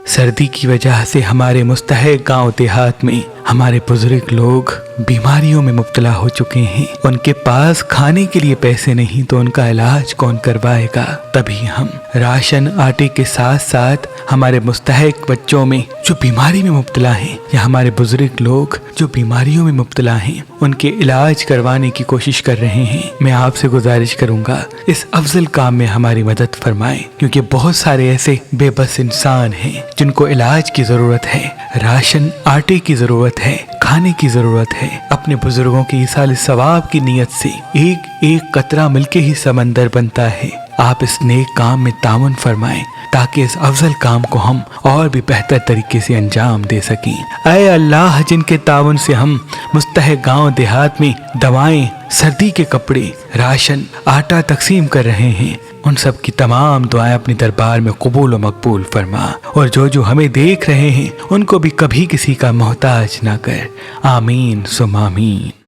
سردی کی وجہ سے ہمارے مستحق گاؤں دیہات میں ہمارے بزرگ لوگ بیماریوں میں مبتلا ہو چکے ہیں. ان کے پاس کھانے کے لیے پیسے نہیں تو ان کا علاج کون کروائے گا؟ تبھی ہم راشن آٹے کے ساتھ ساتھ ہمارے مستحق بچوں میں جو بیماری میں مبتلا ہیں یا ہمارے بزرگ لوگ جو بیماریوں میں مبتلا ہیں ان کے علاج کروانے کی کوشش کر رہے ہیں. میں آپ سے گزارش کروں گا اس افضل کام میں ہماری مدد فرمائیں، کیونکہ بہت سارے ایسے بے بس انسان ہیں جن کو علاج کی ضرورت ہے، راشن آٹے کی ضرورت ہے، کھانے کی ضرورت ہے. اپنے بزرگوں کی ایصال ثواب کی نیت سے ایک ایک قطرہ مل کے ہی سمندر بنتا ہے. آپ اس نیک کام میں تعاون فرمائیں تاکہ اس افضل کام کو ہم اور بھی بہتر طریقے سے انجام دے سکیں. اے اللہ، جن کے تعاون سے ہم مستحق گاؤں دیہات میں دوائیں، سردی کے کپڑے، راشن، آٹا تقسیم کر رہے ہیں، ان سب کی تمام دعائیں اپنے دربار میں قبول و مقبول فرما، اور جو ہمیں دیکھ رہے ہیں ان کو بھی کبھی کسی کا محتاج نہ کر. آمین ثم آمین.